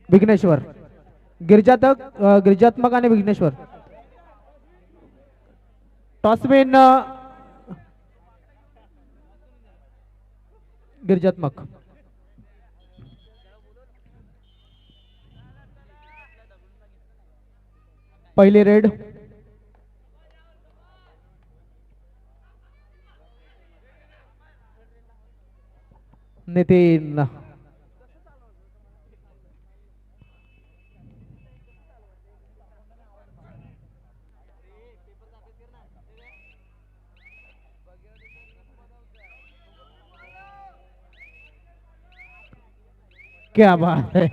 विघ्नेश्वर गिरिजात्मक आणि विघ्नेश्वर टॉसमॅन गिरिजात्मक पहिले रेड नितीन क्या बात है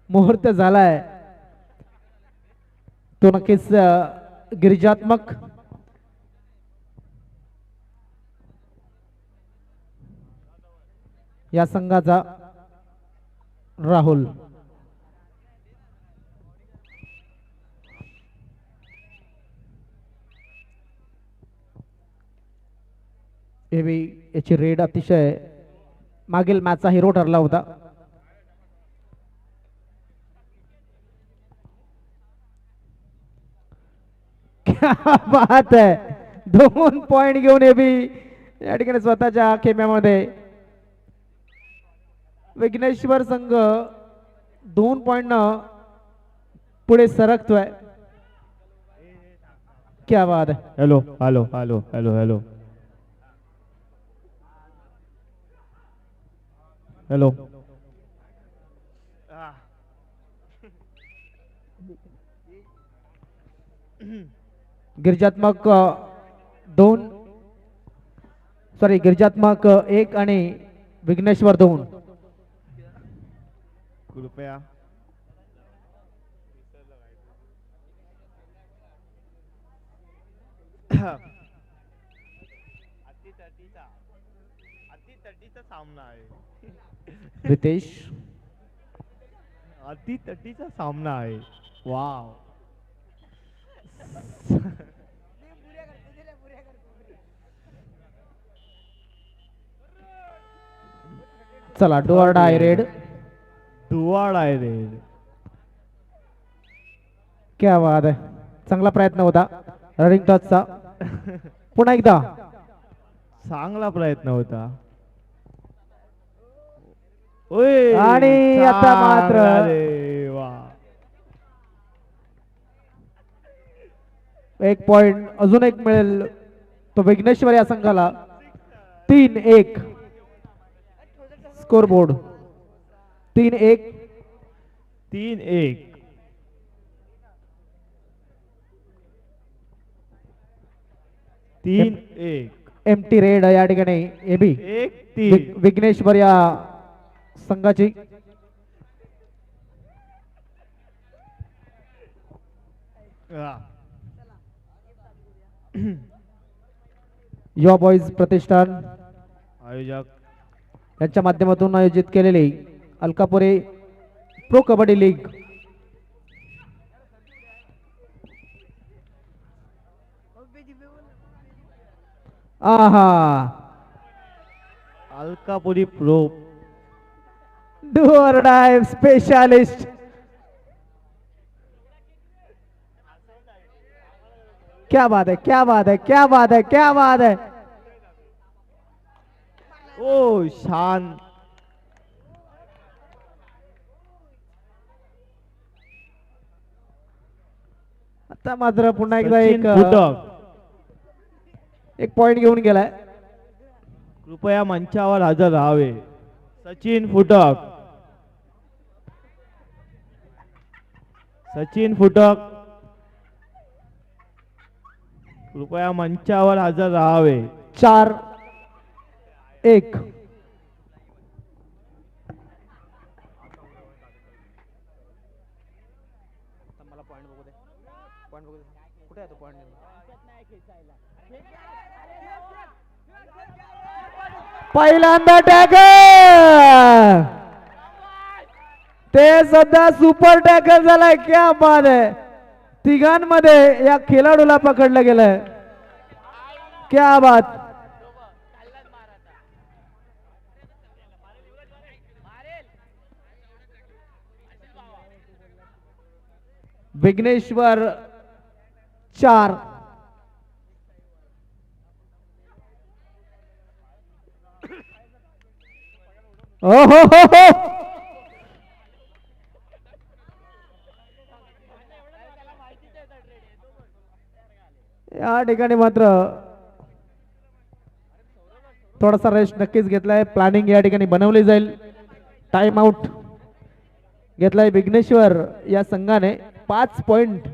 मुहूर्त झालाय तो नक्कीच गिरिजात्मक या संघाचा राहुल याची रेड अतिशय मागील मॅचचा हिरो ठरला होता. क्या बात है 2 पॉइंट घेऊन या ठिकाणी स्वतःच्या खेम्यामध्ये विघ्नेश्वर संघ 2 पॉइंट पुढे सरकतोय. क्या बात है. Hello hello hello hello hello hello Girijatmak 2 sorry Girijatmak 1 आणि विघ्नेश्वर 2. कृपया अति सामना आहे रितेश अति तटीचा सामना आहे. वाव चला डोअर डाय रेड दुवाड आहे रेड. क्या बात आहे. चांगला प्रयत्न होता रनिंग टचचा. पुन्हा एकदा चांगला प्रयत्न होता. ओय आणि आता मात्र अरे वा 1 पॉइंट अजून एक मिळेल तो विघ्नेश्वर या संघाला. 3-1 स्कोर बोर्ड 3-1 3-1 3-1 एमटी रेड या ठिकाणी एबी 1-3 विघ्नेश्वर या संघाची. युवा बॉईज प्रतिष्ठान आयोजक यांच्या माध्यमातून आयोजित केलेली अलकापुरी प्रो कबड्डी लीग आहा अलकापुरी प्रो डू और डाय स्पेशलिस्ट. क्या बात है क्या बात है क्या बात है क्या बात है. ओ शान आता मात्र पुन्हा एकदा सचिन फुटक एक पॉइंट घेऊन गेलाय. कृपया मंचावर हजर राहावे. सचिन फुटक सचिन फुटक कृपया मंचावर हजर राहावे. 4-1 पहिल्यांदा टॅकल ते सध्या सुपर टॅकल झालाय. क्या बात आहे. तिघांमध्ये या खेळाडूला पकडलं गेलंय. क्या बात. विघ्नेश्वर 4. ओ हो या ठिकाणी मात्र थोडासा रेस्ट नक्कीच घेतलाय. प्लॅनिंग या ठिकाणी बनवली जाईल. टाइम आउट घेतलाय विघ्नेश्वर या संघाने. 5 पॉइंट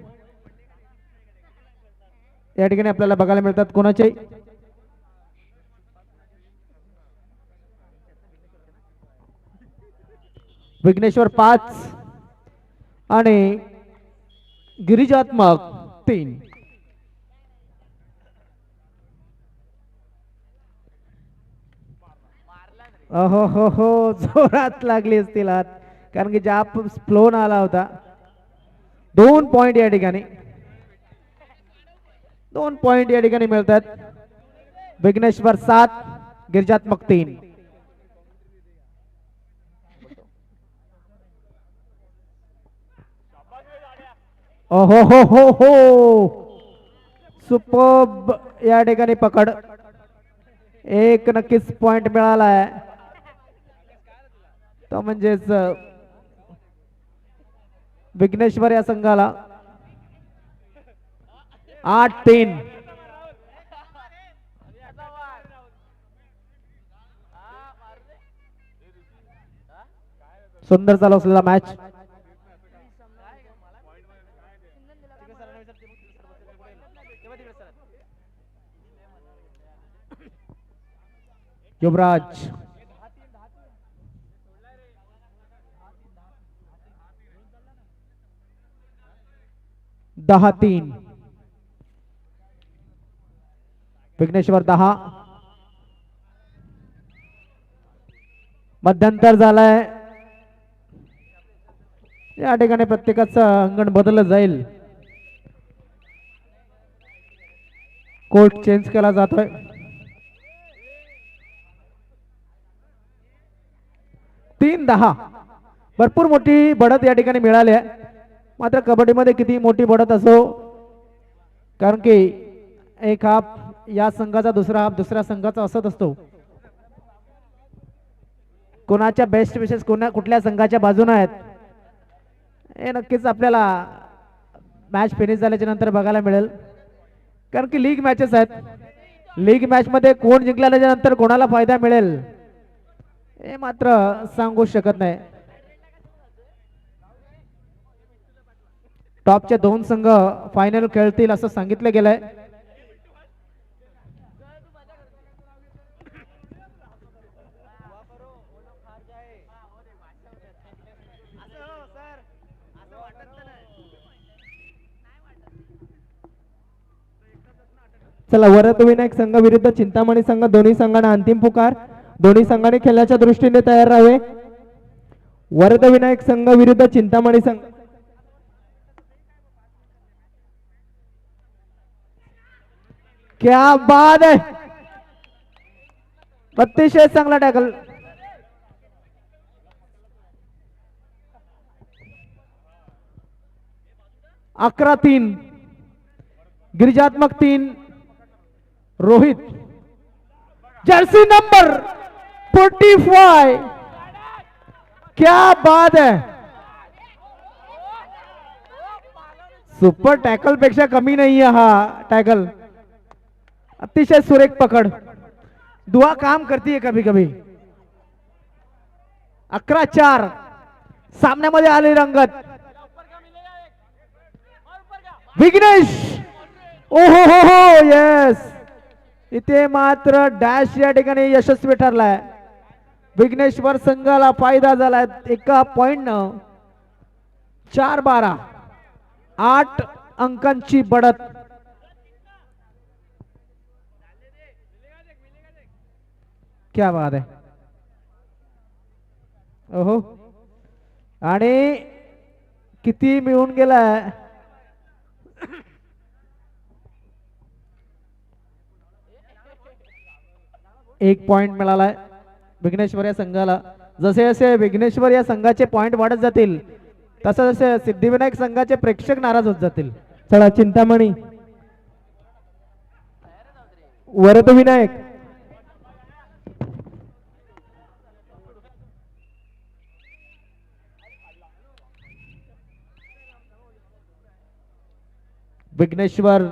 या ठिकाणी आपल्याला बघायला मिळतात कोणाचे. विघ्नेश्वर 5 आणि गिरिजात्मक 3. अहो हो जोरात लागली असतील हात, कारण की जाप फ्लोन आला होता. 2 पॉइंट या ठिकाणी 2 पॉइंट या ठिकाणी मिळतात. विघ्नेश्वर 7 गिरिजात्मक 3. ओहो हो सुपर्ब या ठिकाणी पकड. एक नक्कीच पॉइंट मिळाला आहे तो म्हणजेच विघ्नेश्वर या संघाला. 8-3. सुंदर चालू असलेला मॅच. युवराज 10-3. विघ्नेश्वर 10. मध्यंतर झालाय. या ठिकाणी प्रत्येकाचं अंगण बदललं जाईल. कोर्ट चेंज केला जातोय. 3-10. भरपूर मोठी बढत या ठिकाणी मिळाली आहे. मात्र कबड्डीमध्ये किती मोठी बढत असो, कारण की एक हाफ या संघाचा, दुसरा हाफ दुसऱ्या संघाचा असत असतो. कोणाच्या बेस्ट विशेष कुठल्या संघाच्या बाजूने आहेत हे नक्कीच आपल्याला मॅच फिनिश झाल्याच्या नंतर बघायला मिळेल, कारण की लीग मॅचेस आहेत. लीग मॅच मध्ये कोण जिंकल्याच्या नंतर कोणाला फायदा मिळेल हे मात्र सांगू शकत नाही. टॉपचे 2 संघ फायनल खेळतील असं सांगितलं गेलंय. चला, वरदविनायक संघ विरुद्ध चिंतामणी संघ, दोन्ही संघांना अंतिम पुकार. दोन्ही संघांनी खेळण्याच्या दृष्टीने तयार राहावे. वरदविनायक संघ विरुद्ध चिंतामणी संघ. क्या बात आहे, अतिशय चांगला टॅकल. अकरा 3. गिरिजात्मक 3. Rohit Jersey number 45. क्या बात है, सुपर टॅकल पेक्षा कमी नाहीये हा टॅकल. अतिशय सुरेख पकड. दुआ काम करती है कभी कभी. 11-4. सामन्यामध्ये आले रंगत. विघ्नेश, ओहो हो येस, इथे मात्र डॅश या ठिकाणी यशस्वी ठरलाय. विघ्नेश्वर संघाला फायदा झालाय. एका पॉइंट न 4-12. 8 अंकांची बढत. क्या बात आहे. ओहो, आणि किती मिळून गेलाय. एक पॉइंट मिळालाय विघ्नेश्वर या संघाला. जसे जसे विघ्नेश्वर या संघाचे पॉइंट वाढत जातील तसं जसे सिद्धिविनायक संघाचे प्रेक्षक नाराज होत जातील. चला चिंतामणी वरद विनायक विघ्नेश्वर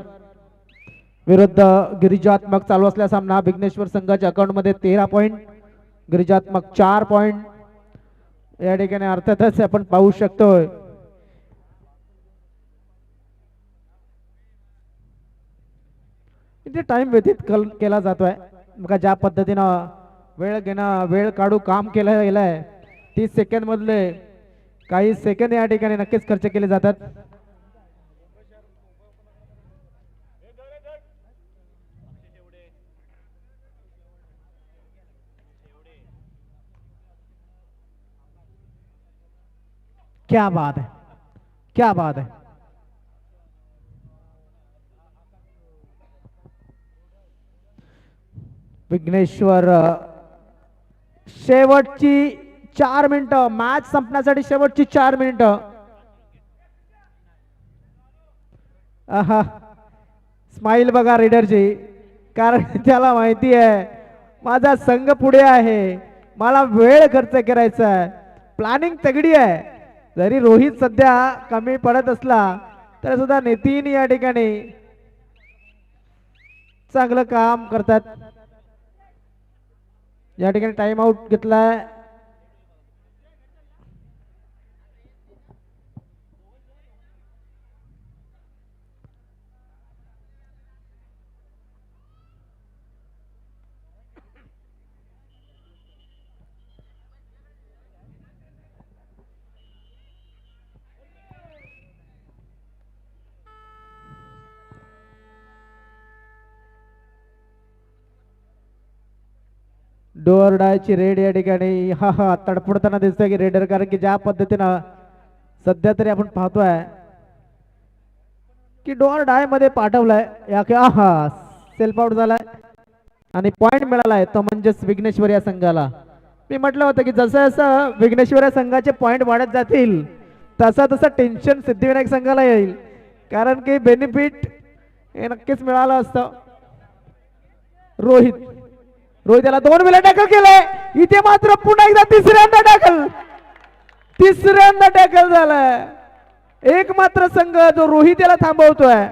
विरुद्ध गिरिजात्मक चालू असलेला सामना. विघ्नेश्वर संघाच्या अकाउंट मध्ये 13 पॉइंट, गिरिजात्मक 4 पॉइंट. या ठिकाणी अर्थातच आपण पाहू शकतोय इथे टाइम व्यतीत केला जातोय. बघा ज्या पद्धतीनं वेळ घेणं, वेळ काढू काम केलं गेलंय. 30 सेकंद मधले काही सेकंद या ठिकाणी नक्कीच खर्च केले जातात. क्या बात है, क्या बात है. विघ्नेश्वर शेवटची 4 मिनिटं, मॅच संपण्यासाठी शेवटची 4 मिनिटं. आहा, स्माइल बघा रेडरची, कारण त्याला माहिती आहे माझा संघ पुढे आहे, मला वेळ खर्च करायचा आहे. प्लॅनिंग तगडी आहे. जरी रोहित सध्या कमी पडत असला तर सुद्धा नितीन या ठिकाणी चांगलं काम करतात. या ठिकाणी टाइम आउट घेतलाय. डोअर डायची रेड या ठिकाणी हा तडफडताना दिसतोय की रेडर, कारण की ज्या पद्धतीनं सध्या तरी आपण पाहतोय की डोअर डाय मध्ये पाठवलाय या की सेल्फ आउट झालाय आणि पॉइंट मिळालाय तो म्हणजेच विघ्नेश्वर या संघाला. मी म्हटलं होतं की जसं जसं विघ्नेश्वर या संघाचे पॉइंट वाढत जातील तसं तसं टेन्शन सिद्धिविनायक संघाला येईल, कारण की बेनिफिट हे नक्कीच मिळालं असतं. रोहित याला 2 वेळा टॅकल केलंय. इथे मात्र पुन्हा एकदा तिसऱ्यांदा टॅकल झालाय. एक मात्र संघ जो रोहित याला थांबवतोय.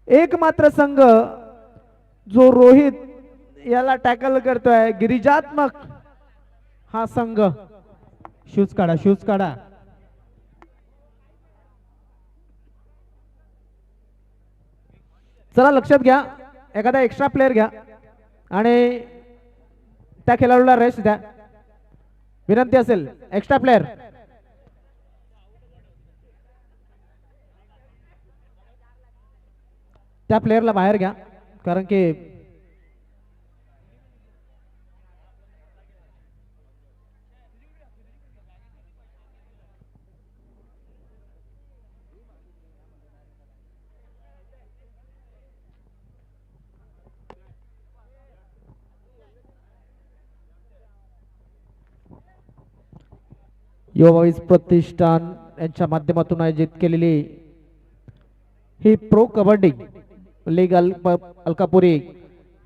एक मात्र संघ जो रोहित याला टॅकल करतोय, गिरिजात्मक हा संघ. शूज काढा. चला लक्षात घ्या, एखादा एक्स्ट्रा प्लेअर घ्या आणि त्या खेळाडूला रेस्ट द्या. विनंती असेल, एक्स्ट्रा प्लेअर. त्या प्लेअरला बाहेर घ्या, कारण की युवा वॉइस प्रतिष्ठान यांच्या माध्यमातून आयोजित केलेली ही प्रो कबड्डी लीग अलकापुरी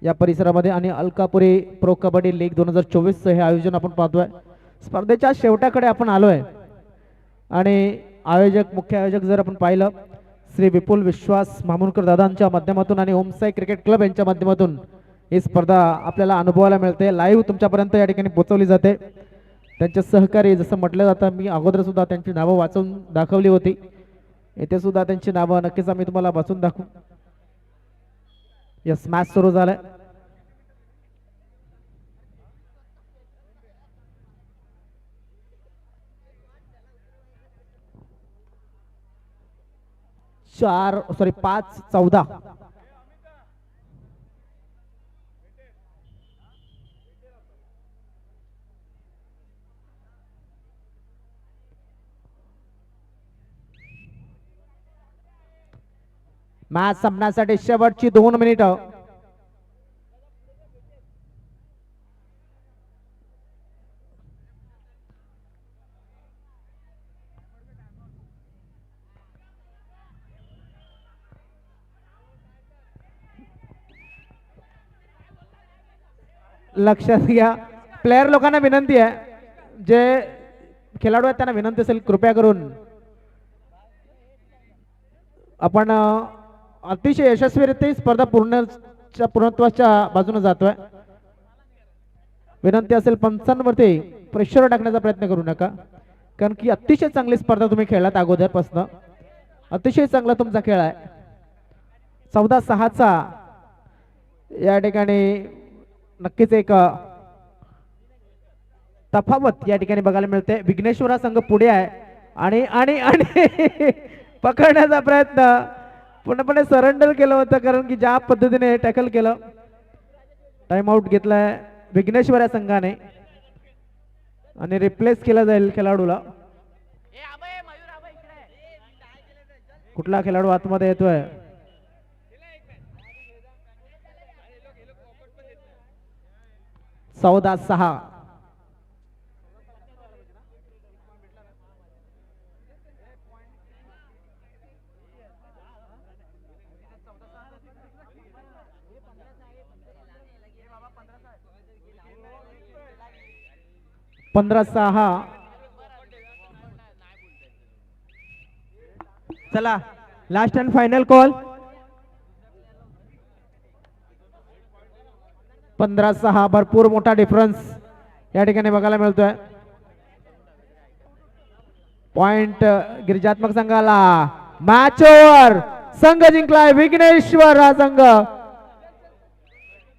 या परिसरामध्ये आणि अलकापुरी प्रो कबड्डी लीग 2024 हे आयोजन आपण पाहतोय. स्पर्धेच्या शेवटाकडे आपण आलोय आणि मुख्य आयोजक जर आपण पाहिलं श्री विपुल विश्वास मामुनकर दादांच्या माध्यमातून आणि ओमसाई क्रिकेट क्लब यांच्या माध्यमातून ही स्पर्धा आपल्याला अनुभवायला मिळते. लाईव्ह तुमच्यापर्यंत या ठिकाणी पोहोचवली जाते. त्यांचे सहकारी जसं म्हटलं जातं, मी अगोदर सुद्धा त्यांची नावं वाचून दाखवली होती, येथे सुद्धा त्यांची नावं नक्कीच आम्ही तुम्हाला वाचून दाखवू. यस, मॅच सुरू झालाय. चार 5-14 मॅच संपण्यासाठी शेवटची 2 मिनिटं. लक्षात घ्या. प्लेयर लोकांना विनंती आहे, जे खेळाडू आहेत त्यांना विनंती असेल कृपया करून आपण अतिशय यशस्वीरित्या ही स्पर्धा पूर्णत्वाच्या बाजूने जातोय. विनंती असेल पंचांवरती प्रेशर टाकण्याचा प्रयत्न करू नका, कारण की अतिशय चांगली स्पर्धा तुम्ही खेळलात अगोदरपासून. अतिशय चांगला तुमचा खेळ आहे. 14-6चा या ठिकाणी नक्कीच एक तफावत या ठिकाणी बघायला मिळते. विघ्नेश्वरा संघ पुढे आहे आणि आणि आणि पकडण्याचा प्रयत्न पूर्णपणे सरेंडर केलं होतं, कारण की ज्या पद्धतीने टॅकल केलं. टाइम आउट घेतलाय विघ्नेश्वर या संघाने आणि रिप्लेस केला जाईल खेळाडूला. कुठला खेळाडू आतमध्ये येतोय? चौदा 6 15-6. चला लास्ट अँड फायनल कॉल. 15-6 भरपूर मोठा डिफरन्स या ठिकाणी बघायला मिळतोय. पॉइंट गिरिजात्मक संघाला. Match over. संघ जिंकलाय विघ्नेश्वर हा संघ.